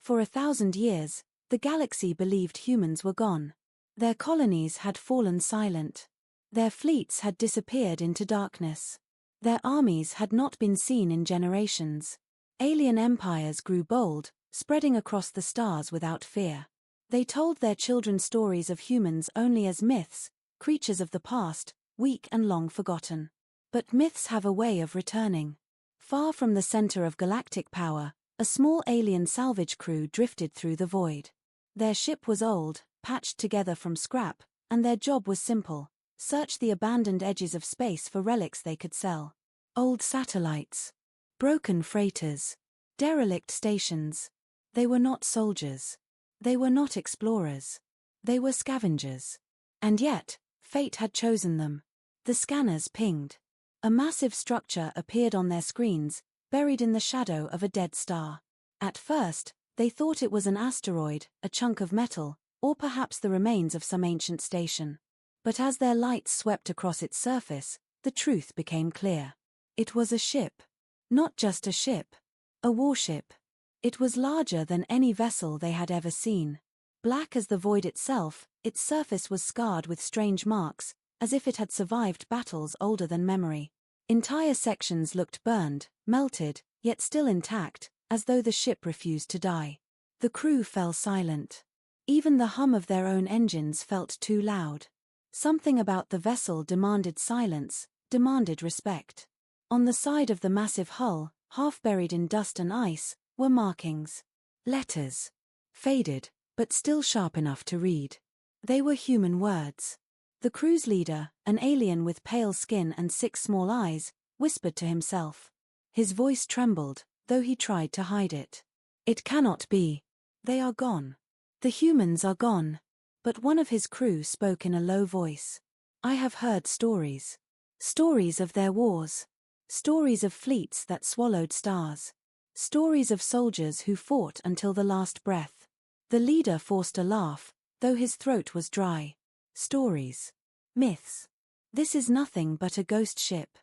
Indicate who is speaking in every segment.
Speaker 1: For 1,000 years, the galaxy believed humans were gone. Their colonies had fallen silent. Their fleets had disappeared into darkness. Their armies had not been seen in generations. Alien empires grew bold, spreading across the stars without fear. They told their children stories of humans only as myths, creatures of the past, weak and long forgotten. But myths have a way of returning. Far from the center of galactic power, a small alien salvage crew drifted through the void. Their ship was old, patched together from scrap, and their job was simple: search the abandoned edges of space for relics they could sell. Old satellites, broken freighters, derelict stations. They were not soldiers. They were not explorers. They were scavengers. And yet, fate had chosen them. The scanners pinged. A massive structure appeared on their screens, buried in the shadow of a dead star. At first, they thought it was an asteroid, a chunk of metal, or perhaps the remains of some ancient station. But as their lights swept across its surface, the truth became clear. It was a ship. Not just a ship. A warship. It was larger than any vessel they had ever seen. Black as the void itself, its surface was scarred with strange marks, as if it had survived battles older than memory. Entire sections looked burned, melted, yet still intact, as though the ship refused to die. The crew fell silent. Even the hum of their own engines felt too loud. Something about the vessel demanded silence, demanded respect. On the side of the massive hull, half buried in dust and ice, were markings. Letters. Faded, but still sharp enough to read. They were human words. The crew's leader, an alien with pale skin and 6 small eyes, whispered to himself. His voice trembled, though he tried to hide it. It cannot be. They are gone. The humans are gone. But one of his crew spoke in a low voice. I have heard stories. Stories of their wars. Stories of fleets that swallowed stars. Stories of soldiers who fought until the last breath. The leader forced a laugh, though his throat was dry. Stories. Myths. This is nothing but a ghost ship.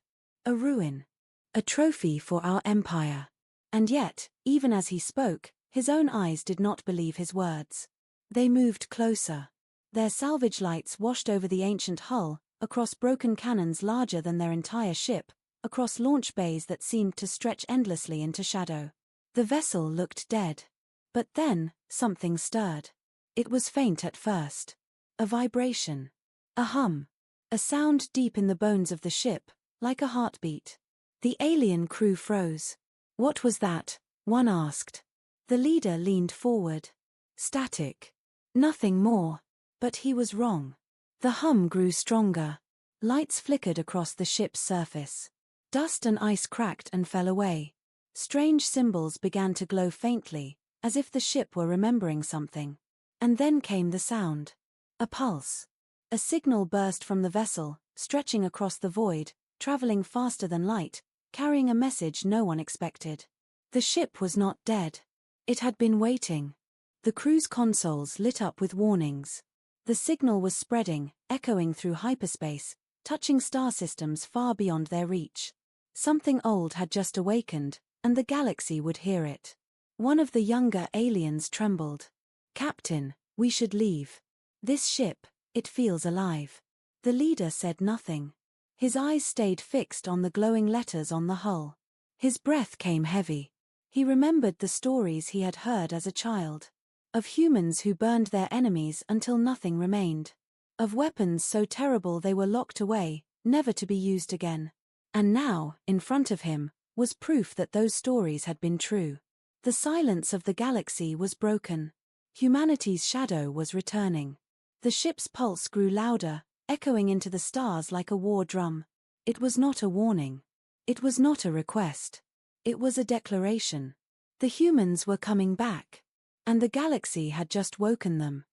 Speaker 1: A ruin. A trophy for our empire. And yet, even as he spoke, his own eyes did not believe his words. They moved closer. Their salvage lights washed over the ancient hull, across broken cannons larger than their entire ship, across launch bays that seemed to stretch endlessly into shadow. The vessel looked dead. But then, something stirred. It was faint at first. A vibration. A hum. A sound deep in the bones of the ship, like a heartbeat. The alien crew froze. What was that? One asked. The leader leaned forward. Static. Nothing more. But he was wrong. The hum grew stronger. Lights flickered across the ship's surface. Dust and ice cracked and fell away. Strange symbols began to glow faintly, as if the ship were remembering something. And then came the sound. A pulse. A signal burst from the vessel, stretching across the void, traveling faster than light, carrying a message no one expected. The ship was not dead. It had been waiting. The crew's consoles lit up with warnings. The signal was spreading, echoing through hyperspace, touching star systems far beyond their reach. Something old had just awakened, and the galaxy would hear it. One of the younger aliens trembled. Captain, we should leave. This ship, it feels alive. The leader said nothing. His eyes stayed fixed on the glowing letters on the hull. His breath came heavy. He remembered the stories he had heard as a child. Of humans who burned their enemies until nothing remained. Of weapons so terrible they were locked away, never to be used again. And now, in front of him, was proof that those stories had been true. The silence of the galaxy was broken. Humanity's shadow was returning. The ship's pulse grew louder, echoing into the stars like a war drum. It was not a warning. It was not a request. It was a declaration. The humans were coming back. And the galaxy had just woken them.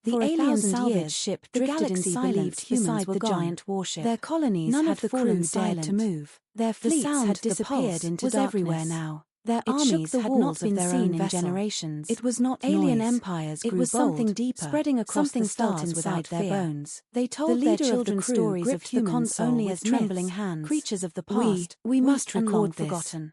Speaker 1: The alien salvage ship drifted in silence beside the giant warship. Their colonies had fallen silent to move. Their fleets had disappeared into darkness. Was everywhere now. Their armies had not been seen in generations. It was not alien empires grew bold. It was something deeper, spreading across the stars inside their bones. They told their children stories of humans only as trembling hands, creatures of the past. We must record this. Forgotten.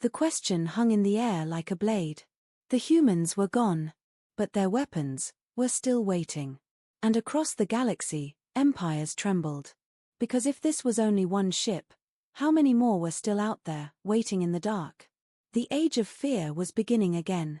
Speaker 1: The question hung in the air like a blade. The humans were gone. But their weapons were still waiting. And across the galaxy, empires trembled. Because if this was only one ship, how many more were still out there, waiting in the dark? The age of fear was beginning again.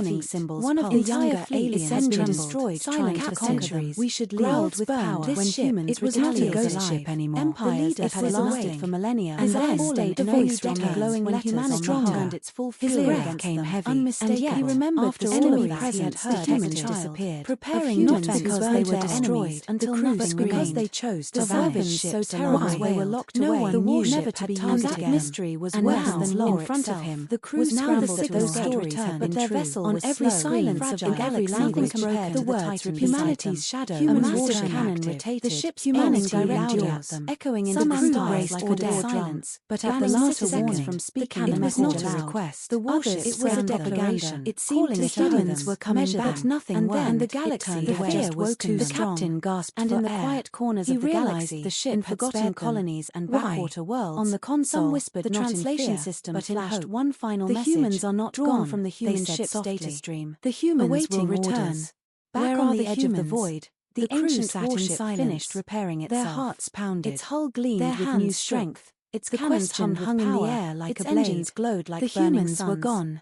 Speaker 1: warning symbols.
Speaker 2: One of the younger aliens
Speaker 1: has been
Speaker 2: destroyed trying to conquer them.
Speaker 1: We should
Speaker 2: Growled
Speaker 1: leave
Speaker 2: with power.
Speaker 1: when humans
Speaker 2: it was not a
Speaker 1: retaliated
Speaker 2: ghost ship anymore.
Speaker 1: Empires that had lasted for millennia
Speaker 2: and then
Speaker 1: stayed
Speaker 2: the
Speaker 1: many
Speaker 2: voice
Speaker 1: decades
Speaker 2: glowing
Speaker 1: when
Speaker 2: letters
Speaker 1: humanity
Speaker 2: stronger.
Speaker 1: turned its full
Speaker 2: His
Speaker 1: fury
Speaker 2: breath
Speaker 1: against
Speaker 2: came
Speaker 1: them.
Speaker 2: heavy,
Speaker 1: Unmistakable.
Speaker 2: and yet he remembered
Speaker 1: After
Speaker 2: the
Speaker 1: all
Speaker 2: enemy
Speaker 1: of
Speaker 2: presence
Speaker 1: the
Speaker 2: the
Speaker 1: humans
Speaker 2: humans
Speaker 1: disappeared,
Speaker 2: preparing
Speaker 1: not
Speaker 2: not
Speaker 1: because
Speaker 2: because
Speaker 1: they
Speaker 2: they
Speaker 1: were
Speaker 2: were
Speaker 1: destroyed
Speaker 2: destroyed
Speaker 1: until
Speaker 2: the
Speaker 1: nothing
Speaker 2: because
Speaker 1: remained.
Speaker 2: they chose
Speaker 1: The
Speaker 2: to salvage
Speaker 1: weapons so
Speaker 2: ships
Speaker 1: terrible
Speaker 2: alive.
Speaker 1: they were locked
Speaker 2: No
Speaker 1: away
Speaker 2: one
Speaker 1: the
Speaker 2: knew
Speaker 1: warship
Speaker 2: never to be
Speaker 1: had
Speaker 2: used
Speaker 1: that
Speaker 2: again.
Speaker 1: mystery was
Speaker 2: And
Speaker 1: worse
Speaker 2: now,
Speaker 1: than law
Speaker 2: in front of
Speaker 1: itself.
Speaker 2: him,
Speaker 1: The crew
Speaker 2: was now
Speaker 1: scrambled
Speaker 2: the
Speaker 1: at those
Speaker 2: signal
Speaker 1: stories
Speaker 2: had
Speaker 1: had
Speaker 2: been
Speaker 1: been
Speaker 2: true.
Speaker 1: vessel
Speaker 2: On
Speaker 1: was
Speaker 2: every
Speaker 1: slow,
Speaker 2: silence
Speaker 1: fragile,
Speaker 2: in every
Speaker 1: nothing
Speaker 2: language
Speaker 1: compared
Speaker 2: the
Speaker 1: to the
Speaker 2: words
Speaker 1: Titan
Speaker 2: repeated
Speaker 1: humanity's
Speaker 2: them.
Speaker 1: shadow.
Speaker 2: Humans
Speaker 1: A massive
Speaker 2: turned
Speaker 1: cannon
Speaker 2: active.
Speaker 1: rotated.
Speaker 2: The ship's
Speaker 1: Humanity
Speaker 2: energy
Speaker 1: directed
Speaker 2: louder,
Speaker 1: at them,
Speaker 2: echoing in
Speaker 1: some
Speaker 2: the crew
Speaker 1: empires
Speaker 2: voice like
Speaker 1: ordered
Speaker 2: a dead drum.
Speaker 1: silence,
Speaker 2: But at the
Speaker 1: banning
Speaker 2: last
Speaker 1: citizens
Speaker 2: warning,
Speaker 1: from
Speaker 2: the
Speaker 1: speaking
Speaker 2: cannon
Speaker 1: the
Speaker 2: was not
Speaker 1: message
Speaker 2: a
Speaker 1: aloud.
Speaker 2: request.
Speaker 1: The warship
Speaker 2: Others was a
Speaker 1: scanned them.
Speaker 2: declaration.
Speaker 1: It seemed
Speaker 2: calling
Speaker 1: to
Speaker 2: to humans
Speaker 1: them,
Speaker 2: were coming
Speaker 1: measure
Speaker 2: back,
Speaker 1: them,
Speaker 2: nothing
Speaker 1: and then
Speaker 2: worked.
Speaker 1: the galaxy
Speaker 2: It turned away.
Speaker 1: fear was too
Speaker 2: The
Speaker 1: strong.
Speaker 2: captain gasped
Speaker 1: And
Speaker 2: for
Speaker 1: in the
Speaker 2: air.
Speaker 1: quiet corners
Speaker 2: He
Speaker 1: of the
Speaker 2: realized
Speaker 1: galaxy,
Speaker 2: the ship
Speaker 1: in
Speaker 2: had
Speaker 1: forgotten
Speaker 2: spared them.
Speaker 1: colonies and
Speaker 2: Why?
Speaker 1: backwater worlds,
Speaker 2: On the console,
Speaker 1: some whispered
Speaker 2: the
Speaker 1: not in
Speaker 2: translation
Speaker 1: fear,
Speaker 2: system
Speaker 1: but in
Speaker 2: flashed
Speaker 1: hope.
Speaker 2: one final
Speaker 1: The
Speaker 2: message.
Speaker 1: humans are not
Speaker 2: drawn
Speaker 1: gone
Speaker 2: from the
Speaker 1: they
Speaker 2: human
Speaker 1: said
Speaker 2: ship's
Speaker 1: softly.
Speaker 2: data stream.
Speaker 1: The humans
Speaker 2: Awaiting
Speaker 1: will return.
Speaker 2: orders.
Speaker 1: Back
Speaker 2: Where
Speaker 1: on
Speaker 2: are
Speaker 1: the edge of the
Speaker 2: humans?
Speaker 1: void,
Speaker 2: The
Speaker 1: the crew
Speaker 2: ancient
Speaker 1: sat in
Speaker 2: warship
Speaker 1: silence.
Speaker 2: finished repairing itself.
Speaker 1: Their hearts pounded.
Speaker 2: Its hull gleamed
Speaker 1: Their
Speaker 2: with
Speaker 1: hands
Speaker 2: new
Speaker 1: shook.
Speaker 2: strength.
Speaker 1: Its
Speaker 2: The
Speaker 1: cannons
Speaker 2: question
Speaker 1: hung
Speaker 2: hung in the
Speaker 1: power.
Speaker 2: air like
Speaker 1: Its
Speaker 2: a blade.
Speaker 1: engines glowed like
Speaker 2: The
Speaker 1: burning
Speaker 2: humans were
Speaker 1: suns.
Speaker 2: gone.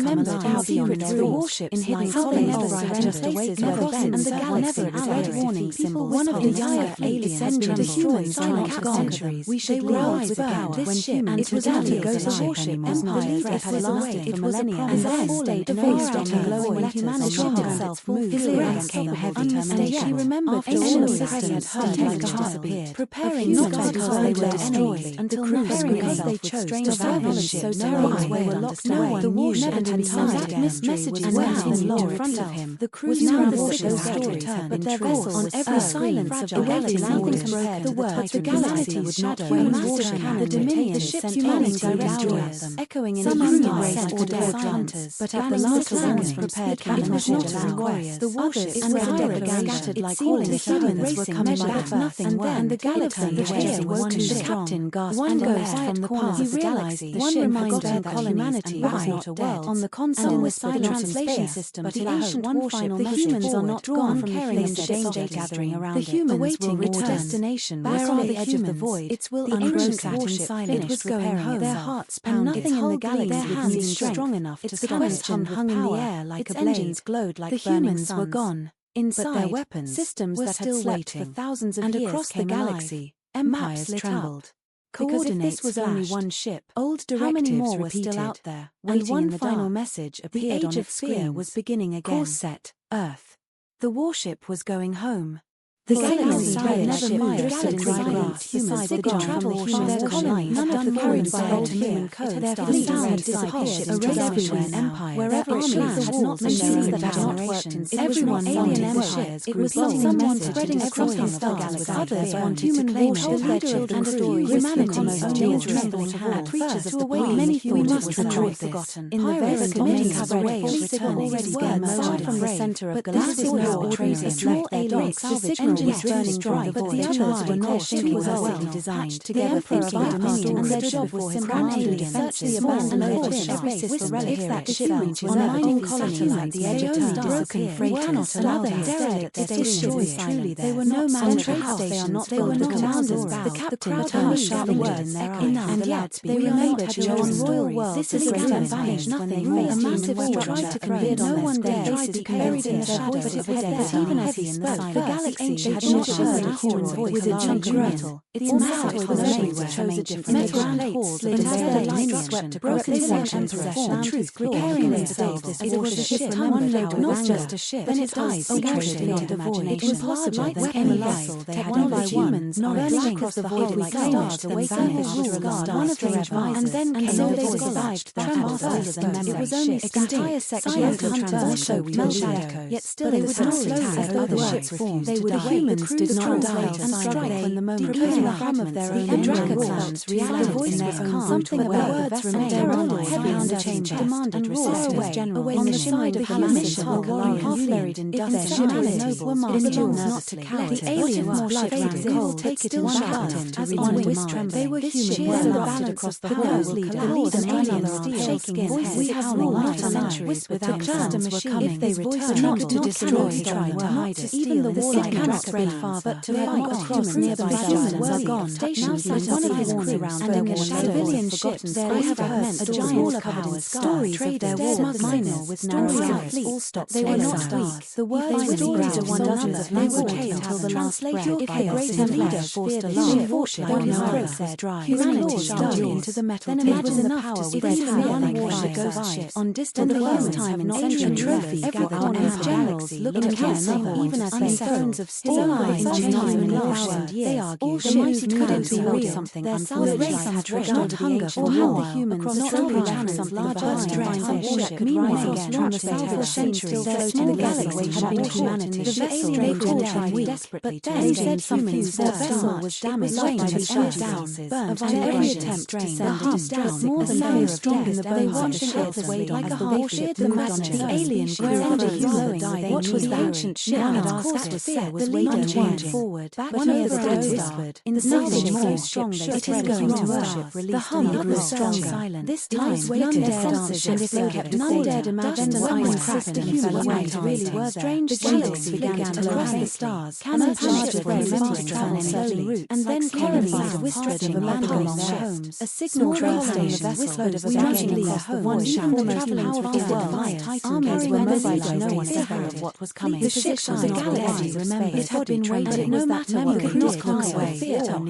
Speaker 1: remembered how secrets the warships in hidden colonies had just places where the bends and the galaxy red warning symbol. One of the dire aliens had been destroyed for centuries. We should rise with power when humans would never go to warship empires that had lasted for millennia, and then the voice written glowing when humanity himself moved clear came a heavy termination. She remembered ancient systems had disappeared, preparing not because they were destroyed, until preparing because they chose to salvage so terrible they were locked away. The warship had been tied messages waiting in front of him. The crews now the ship's return, but their vessels on every silence of the galaxy compared the words the galaxy would not warship the Dominion sent humanity directly echoing in the or dead hunters, but at the last plans prepared captured and warriors. The warships and the pirates scattered like falling humans were coming
Speaker 2: measured at nothing, and the galaxy was too strong. One goes from the past. He realized the ship had forgotten that humanity was not a world. On the console with the translation system, but in ancient warship, the humans are not gone from carrying the danger gathering around it. The humans will return. Destination, back on the edge of the void, its will unbroken warship finished. It was going home. Their hearts pounded. Nothing in the galaxy would seem strong enough to stop it. Hung in the air like a blade. Its engines glowed like burning suns. The humans were gone. Inside, but their weapons, systems that had slept for thousands of years, and across the galaxy, empires trembled. Because if this was only one ship, old directives were still out there, and one final message appeared on its screen. Was beginning again. Course set, Earth. The warship was going home. The galaxy had never moved drifted in silence beside the travel from their colony. None of the carried by old human code. Their fleets had disappeared everywhere now. Wherever it landed, had not machines that had not worked in everyone alien empires. It was like someone spreading across the stars. Others wanted to claim it as their children. Humanity most dangerous thought of all. Creatures of the past. Many thought it was a forgotten. In the very committing cabaret of returning his words from the center of Galactic now ordinary small alien salvage engines burning dry, but the others were not thinking well designed together for a dominion, and their job was simple alien search abandoned edge every system relic. If that ship reaches on a mining colony at the edge of town, broken freighters, another derelict, this ship is truly there. They were no matter how they are not. They were not commanders. The captain turned sharp words in their eyes, and yet they remembered on royal world. This is great and vanished nothing. A massive structure to convey no one dared to buried in the shadow, but it was dead even as he spoke. The galaxy had not heard asteroid with a chunk of metal. Its massive everywhere chose a different metal plates slid and light swept across the sections reformed truth preparing themselves. It was a ship one load not just a ship, then its eyes penetrated into the void. Impossible then came alive. Technology humans burning across the void like stars awakening the rules one of strange minds, and then came the voice survived that first. It was only its entire section of transmission melted, yet still they would not attack other ships refused. They would humans did not die and strike when the moment came. The hum of their own Dracoplans reacted the voice was calm. Something where words remained heavy on the chamber, demanded resistance general. On the side of the mission were warring half-buried in dust and malice were marching not to cower. The aliens blood ran cold, take it in shut as on wings trembled. They were human, were balanced across the whole. The leader alien shaking voices howling not centuries without clans were coming. If they returned, not to destroy, tried to hide it. Even the warlike cannot spread far, but to fight across nearby humans are gone. Stations at one of his crews around and in civilian ships there have meant a giant covered in stories of their wars miners with narrow all stopped. They were not weak. The words stories of one another. They were chained until the last breath. If a great leader forced a large warship on his throat, dry. Humanity sharply into the metal. Then imagine the power we spread one warship ghost ship on distant worlds time in ancient trophies gathered on his generals looked at one another even as they thrones of still eyes in time and years. They argued the mighty couldn't be real. Something the race had regarded hunger for more the humans not only something larger than warship. Meanwhile, from the salvage centuries, the galaxy had been humanity. The vessel they called tried desperately to escape something. The vessel was damaged, to be shut down, burnt, and every attempt to send it down more than very strong in the bones of the ship weighed like a warship. The magic, the alien wherever human died. What was the ancient ship had asked was fear was waiting forward. One of the brothers whispered, in the salvage more strong they it is going to worship. The hum was stronger. This time none dared answer, and if they kept none dared imagine what was cracked and fell away really were there. Strange galaxies began to cross the stars. Cannons charged remembering travel slowly routes, and then terrified whispered of abandoning their homes. A signal train station whispered of abandoning their homes. One shout traveling through the world. Armies were mobilized. No one feared of what was coming. The ship was a galaxy. Remember, it had been waiting. No matter what could not conquer away.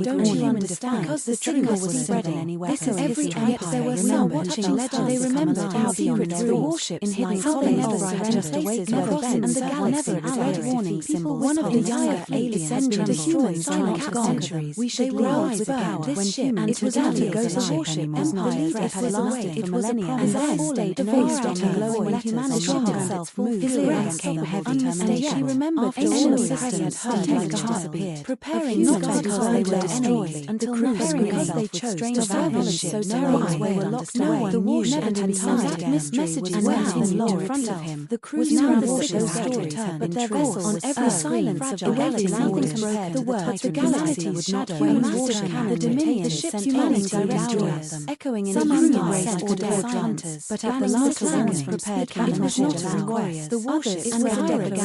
Speaker 2: Don't you understand? Because the signal was spreading anywhere. This is every empire. There were some watching legends. They remembered how secret the warship in hidden how they never surrendered places where the bends and the galaxy allied warning symbol. One of the dire aliens the humans are not gone. We should rise with power when human. It was only goes a warship. Empire threat had lasted for millennia, and then stayed a voice glowing when humanity itself moved clear and came heavy termination. He remembered ancient systems heard like a child, preparing not because they were destroyed, until because they chose to acknowledge so terrible they were locked away. The warship and inside messages went in front of him. The crews now reported to return, but their vessel on every silence of the galaxy compared the words the galaxy would not weigh massive cannon. The Dominion sent turning directly at them, echoing in race or dead hunters. But at the last cannons prepared cannons and warriors. The others in the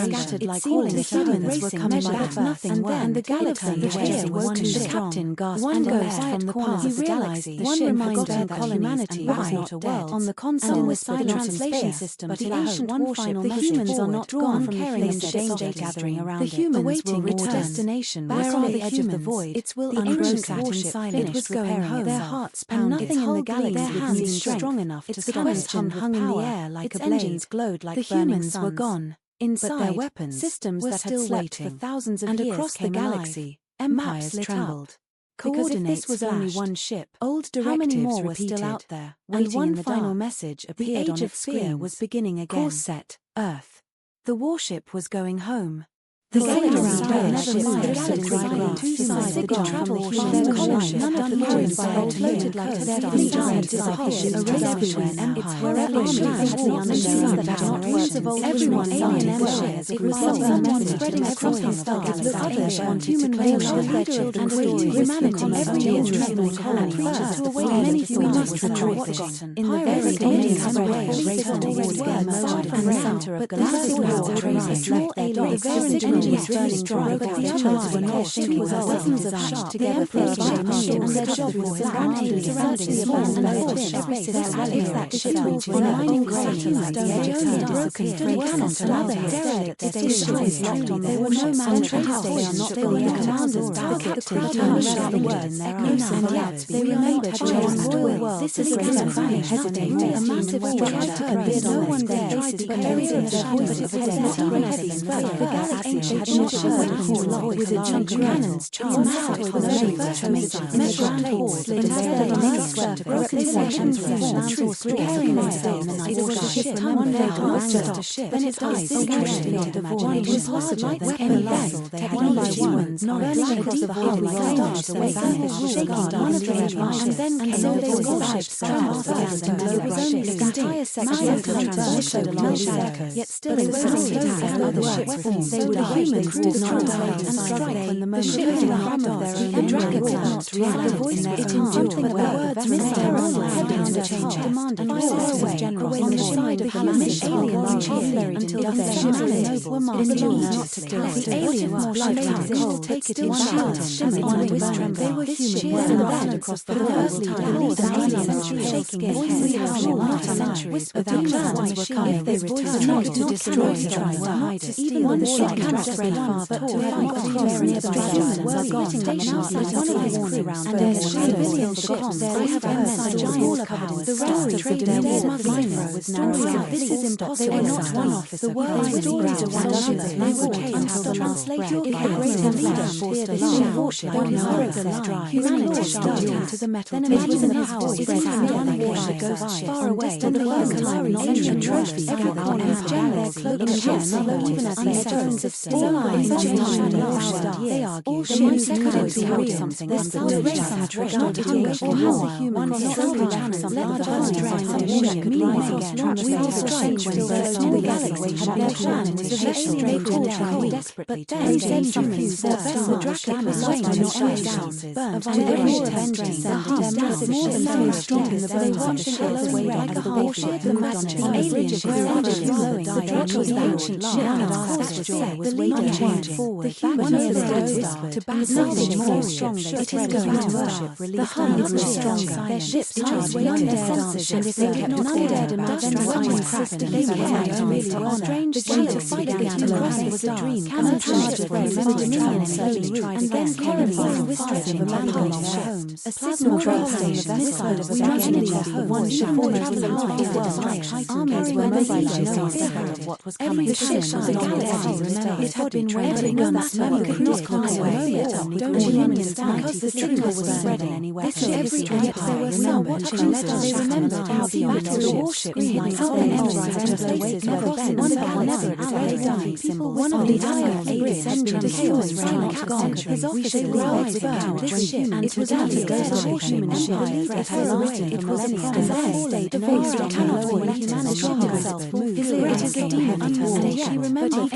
Speaker 2: scattered like calling the humans were coming back nothing, and the galaxy here was too strong. One goes from the past. He realized the ship forgotten that humanity was not a world. On the console with the translation system, but the ancient warship, the humans are not gone from carrying the danger gathering around the humans will return. Destination back on the edge of the void. Its will unbroken warship it was going home. Their hearts pounded. Nothing in the galaxy would seem strong enough to stop it. Hung in the air like a blade. Engines glowed like the humans were gone. Inside, but their weapons, systems that had slept for thousands of years, across the galaxy, empires trembled. Because if this was only one ship, old directives how many more were still out there, and one final message appeared on its screen was beginning again. Course set, Earth. The warship was going home. The galaxy two sides of the travel their colony, none of the crews floated like their giant everywhere empire. Wherever everyone alien empires, it was someone spreading across the stars, but others wanted to claim their children and humanity every year's dreadful colony creatures to awaken many we must rejoice in the very aliens raced towards the center of galactic power. Small aliens engines burning dry, but the others were not thinking of dozens of shot together for a fight, and their job was surrounding space. If that ship was on a mining crater like the edge of the broken stone cannons, another derelict stations locked on there were no man to house. They were the commanders, the captain, turned the words, and yet they remembered John's world. This is hesitating. A massive structure appeared no one dared, but there is a shadow of a desert. The galaxy had not heard of with a chunk of cannons charged massive for the measured forward, slid instead of many swept broken sections preparing myself. It was a ship, one day it was just a ship, then its eyes stretched beyond the void. It was larger than any vessel they had used humans, burning across the void like stars away from the shaking one strange mind, and then came the voice trembled fast and there was only the entire section of the transition along the shadow, yet still it was as other ships they would humans did not die and strike when the moment came to the hum of their own and dragon cannot react the voice it endured but the words miscarried heavy on the change demanded away on the side of the human aliens buried until their ships were marked the aliens blighted cold take it in shimmering on a whisper they were human and ran across the first the aliens shaking voices not centuries without plans were coming if they returned to destroy even the ship cannot spread far but to have not across near the humans are gone and their civilian ships they have heard giant powers the rest of their war minor with narrow this is impossible they were not one officer the world stories of one another they were until the translator if the great leader forced a warship on his horrible he ran into sharp into the metal then imagine the power spread one warship goes far away and the world not even trophy on empire their cloak ships even as the stones of all eyes they argue the mindset couldn't be held something there's still a race not hunger or how the human selfish animals large strength and warship could rise again we will strike when those in the galaxy had no plan with the vessel they called trying desperately but then said something the vessel Galactic was swaying to shut down burnt and their more vengeance the heart massive more than so strong in the bones of the ships weighed on the warship the majesty on the bridge of glowing the dread was the ancient ship and our sphere was waiting changing the human whispered to back something more strong it is going to worship the hull is stronger their ships charged waiting their sensors and if they kept none dared imagine what was cracked they cared only to honor strange shield fight against the crossing was a dream cannon charged when the Dominion slowly tried again terrifying whispers of a battle along their homes a plasma trade station missile of the enemy one ship almost traveling towards the destruction armies were mobilized no fear of what was coming the ship was a galaxy had been waiting on that memory could not climb away. Don't you understand? Because the truth was spreading anywhere. Every empire remembered how the warship screamed out their enemies to places where the one of the allies ended the chaos reign gone. His officers vowed and it was out of the human empires that had written for millennia. The voice cannot be humanity himself moved. It is a demon understatement. He remembered the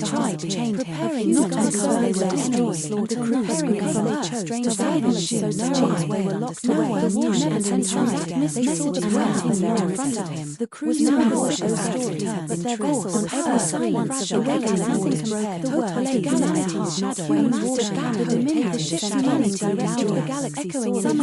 Speaker 2: tried to change him, not because they were destroyed, the crew because they chose to silence him. They were locked away and inside. They saw the ground in front of him. The crew's power showed return, but their vessels on every side once of the galaxy compared the world to galaxy's shadow. The diminished ship spanning directly the galaxy, echoing in the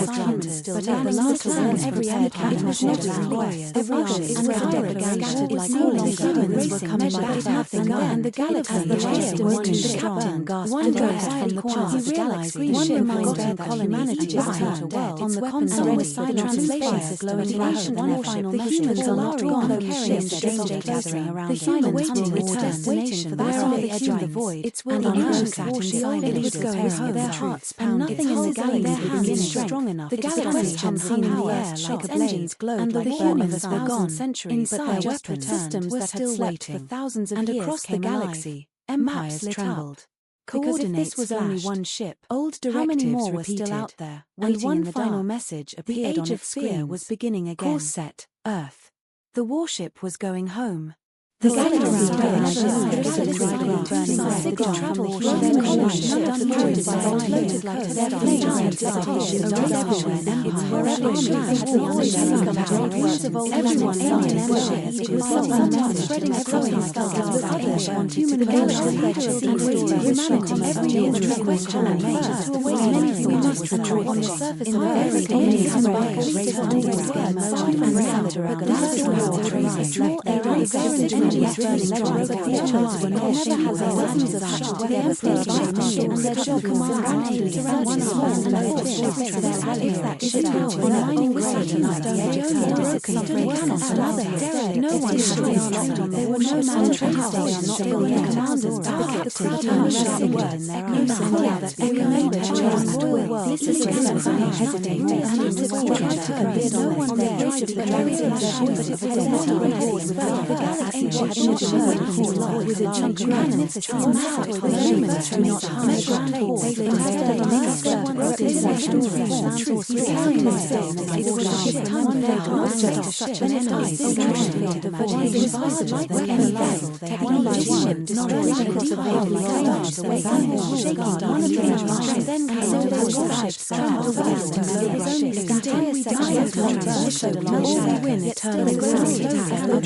Speaker 2: scientists, but at the last turn, every empire was never glorious. Every army and propaganda scattered like all the humans were coming back to nothing, and the galaxy the highest awoken the captain gasped one ghost from the corners of the galaxy. One reminded that humanity is turned dead. On the console with silent translations glowing glowing one warship, the humans are not gone, carrying stranger gathering around the humans hunting its destination. Where are the edge of the void? Its will on Earth sat inside it was going home. Their hearts pounded. Nothing in the galaxy began strong enough. The galaxy hung in the air like a engines glowed like humans were gone. Centuries, but their weapon systems that had slept for thousands of years across the galaxy. Empires trembled. Coordinates this was only one ship. Old directives how many more were still out there? And one final message appeared on its screen. Was beginning again. Course set, Earth. The warship was going home. The galaxy burning travel Yes, burning legends of the HFY were never has a weapons of shot where the Emperor's mission and their job command and aliens around one small and if that ship out on a mining grade tonight, the only broken cannons another head. No one had on there were no military stations not built their commanders back at the crowd the words that remember changed the world. This is hesitated and it was structured. No one there tried to carry the ship, but its head metal reward with the galaxy with a chunk of magnificent massive the humans do not measure they instead of carrying themselves as a ship one day was such an enemy the void impossible the level technology ship destroyed across the world like stars away one of the then came the warships traveled west and the entire section showed all the win eternal gravity they would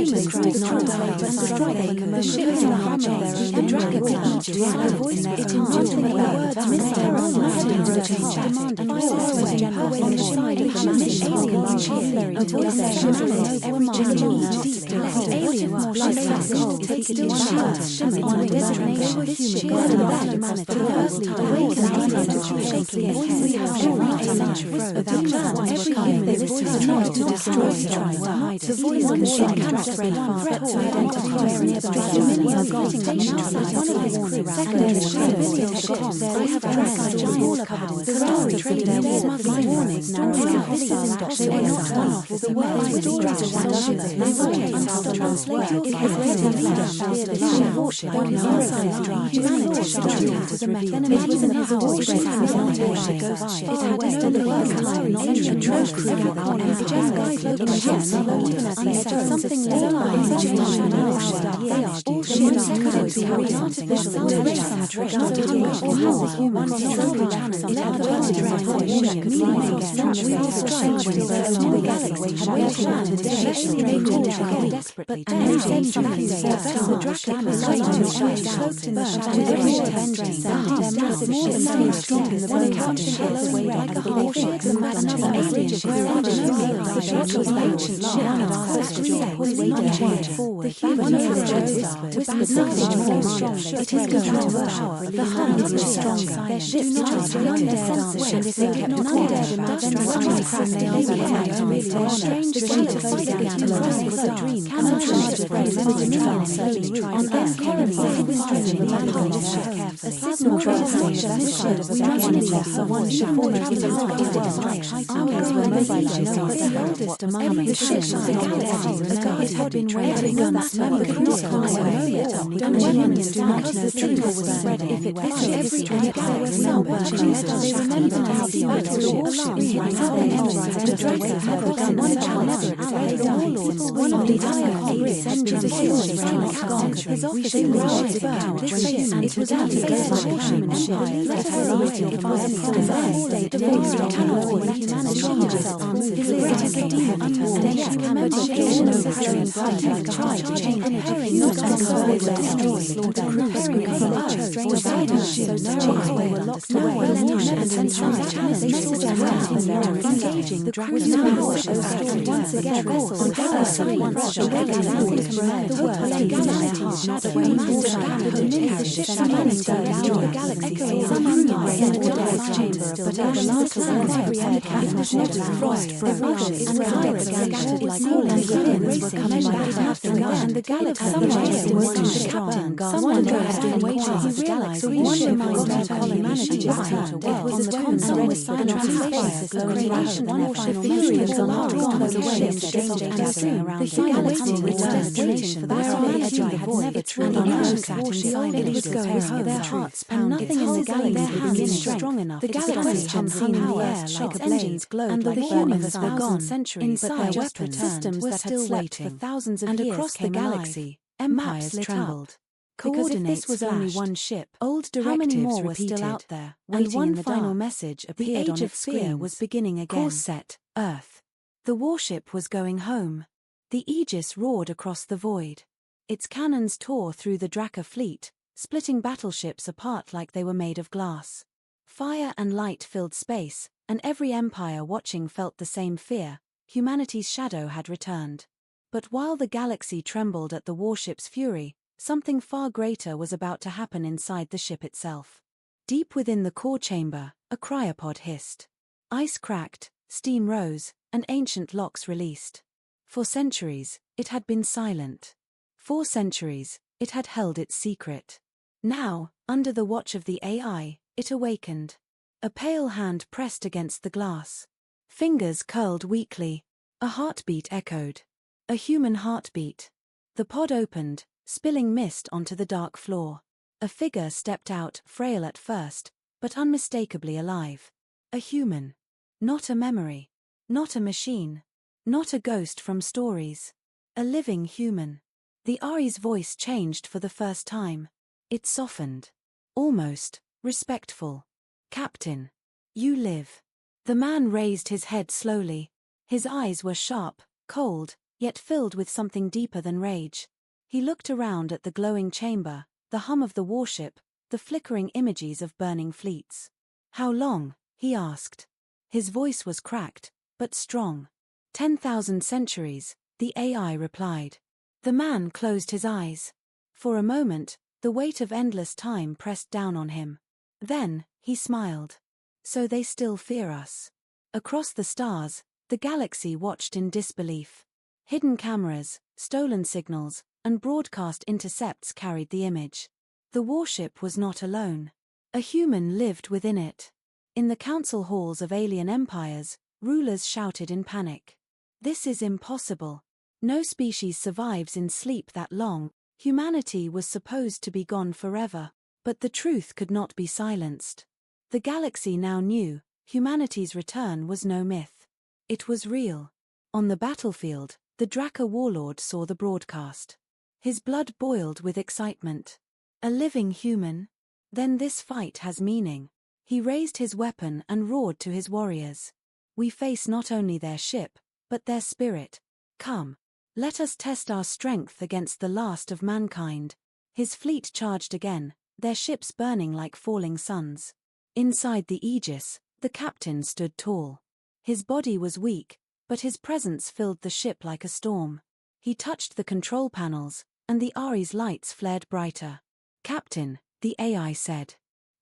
Speaker 2: humans did not die and strike the ships in harm of their own and drag it down to it endured the words misterror heading and force was general on the side of the mission aliens avoid their ships every general aliens life cold they still shimmer on a designation humans and humanity firstly awakened to shaking voices have not a century without plan every human they tried to destroy the voice can spread far but to identify where nearby humans are gone one of his crew they have tracked all powers the story their warnings stories of hostiles they were not one off the world with stories of one another they were translated it has ready leader warship on his inside drive humanity shot to the mechanism in his voice has not a warship it had delivered high knowledge and true crew our empire something all ships couldn't be artificial intelligence regarded or how human simply let the world we will strike when those two galaxies had awakened to day desperately but then something Professor Galactic was going to cloaked in the shadows of avenging their massive ship strong in the very captain ships weighed like a warship the madness of alien the ancient ship was waiting forward the human it is going to power the huns are stronger their ships charge an undead answer They did not dare imagine the craft they are strange the sheet of ice began to rise as a dream. Cannons charged across the uncertain route. On Earth, terrified whispers in the back of the ship carefully. A signal trace of missile of one ship almost in the world. Armies were mobilized, but the oldest among the ships of the galaxy, a guard had been waiting on that memory could not fly away. And humans do not know truth was spreading if it fell every galaxy they remembered how the battle alarms how they entered the Dragon had begun one chance one of the iron ribs entered the hill his officer roused devoured and it was out of the human empire that had waiting for the voice cannot win humanity as a demon understanding remembered no carrying bright and tried to change energy not because they were destroyed the crew was guidance they were locked away and inside they saw their mountains engaging the crews now once again on the side once the Galactic around the world the Galactic shadow beneath the ship spanning the galaxy some unused ordered chamber but at the last time every it was never frost from rushes and pirates scattered like all and aliens were coming back after and the galaxy was strong someone was doing waiting he realized one reminds of colony manager it was a console with the translation glorification one ship furious on our gone away and stranger gathering around the galaxy with destination for the edge of the void and on Earth sat inside it was going home their hearts and nothing in the galaxy beginning strong enough the galaxy hung in the air like a engines glowed like humans were gone centuries but their weapon systems that had slept for thousands of years across the galaxy empires trembled. Coordinates was only one ship. Old directives how many more were still out there? And one final message appeared on its screen was beginning again. Course set, Earth. The warship was going home. The Aegis roared across the void. Its cannons tore through the Drakkar fleet, splitting battleships apart like they were made of glass. Fire and light filled space, and every empire watching felt the same fear. Humanity's shadow had returned. But while the galaxy trembled at the warship's fury, something far greater was about to happen inside the ship itself. Deep within the core chamber, a cryopod hissed. Ice cracked, steam rose, and ancient locks released. For centuries, it had been silent. For centuries, it had held its secret. Now, under the watch of the AI, it awakened. A pale hand pressed against the glass. Fingers curled weakly. A heartbeat echoed. A human heartbeat. The pod opened, spilling mist onto the dark floor. A figure stepped out, frail at first, but unmistakably alive. A human. Not a memory. Not a machine. Not a ghost from stories. A living human. The Ari's voice changed for the first time. It softened. Almost respectful. Captain. You live. The man raised his head slowly. His eyes were sharp, cold, yet filled with something deeper than rage. He looked around at the glowing chamber, the hum of the warship, the flickering images of burning fleets. How long? He asked. His voice was cracked, but strong. 10,000 centuries, the AI replied. The man closed his eyes. For a moment, the weight of endless time pressed down on him. Then, he smiled. So they still fear us. Across the stars, the galaxy watched in disbelief. Hidden cameras, stolen signals, and broadcast intercepts carried the image. The warship was not alone. A human lived within it. In the council halls of alien empires, rulers shouted in panic. This is impossible. No species survives in sleep that long. Humanity was supposed to be gone forever. But the truth could not be silenced. The galaxy now knew, humanity's return was no myth. It was real. On the battlefield, the Drakkar warlord saw the broadcast. His blood boiled with excitement. A living human? Then this fight has meaning. He raised his weapon and roared to his warriors. We face not only their ship, but their spirit. Come. Let us test our strength against the last of mankind. His fleet charged again, their ships burning like falling suns. Inside the Aegis, the captain stood tall. His body was weak, but his presence filled the ship like a storm. He touched the control panels, and the Ari's lights flared brighter. Captain, the AI said.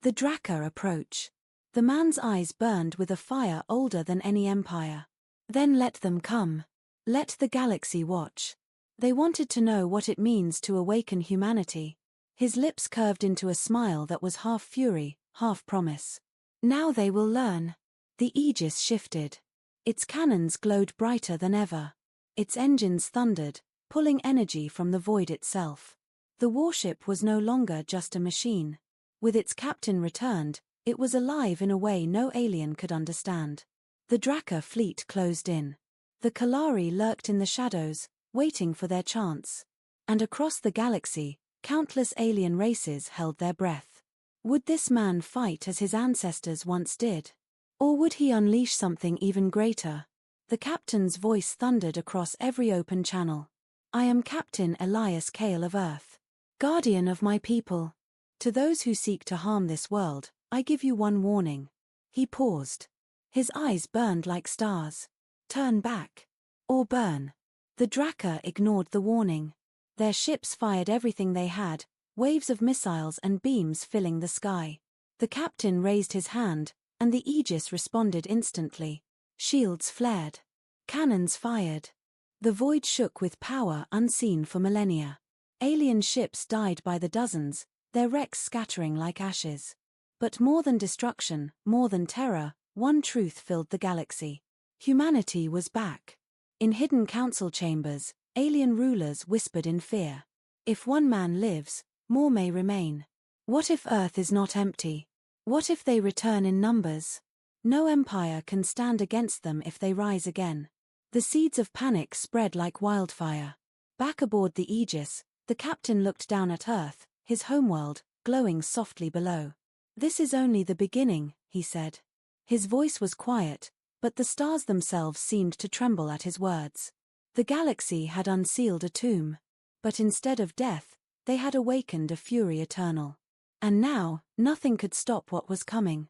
Speaker 2: The Drakkar approach.
Speaker 1: The man's eyes burned with a fire older than any empire. Then let them come. Let the galaxy watch. They wanted to know what it means to awaken humanity. His lips curved into a smile that was half fury, half promise. Now they will learn. The Aegis shifted. Its cannons glowed brighter than ever. Its engines thundered, pulling energy from the void itself. The warship was no longer just a machine. With its captain returned, it was alive in a way no alien could understand. The Draka fleet closed in. The Kalari lurked in the shadows, waiting for their chance. And across the galaxy, countless alien races held their breath. Would this man fight as his ancestors once did? Or would he unleash something even greater? The captain's voice thundered across every open channel. I am Captain Elias Kale of Earth, guardian of my people. To those who seek to harm this world, I give you one warning. He paused. His eyes burned like stars. Turn back. Or burn. The Draka ignored the warning. Their ships fired everything they had, waves of missiles and beams filling the sky. The captain raised his hand, and the Aegis responded instantly. Shields flared. Cannons fired. The void shook with power unseen for millennia. Alien ships died by the dozens, their wrecks scattering like ashes. But more than destruction, more than terror, one truth filled the galaxy. Humanity was back. In hidden council chambers, alien rulers whispered in fear. If one man lives, more may remain. What if Earth is not empty? What if they return in numbers? No empire can stand against them if they rise again. The seeds of panic spread like wildfire. Back aboard the Aegis, the captain looked down at Earth, his homeworld, glowing softly below. This is only the beginning, he said. His voice was quiet, but the stars themselves seemed to tremble at his words. The galaxy had unsealed a tomb. But instead of death, they had awakened a fury eternal. And now, nothing could stop what was coming.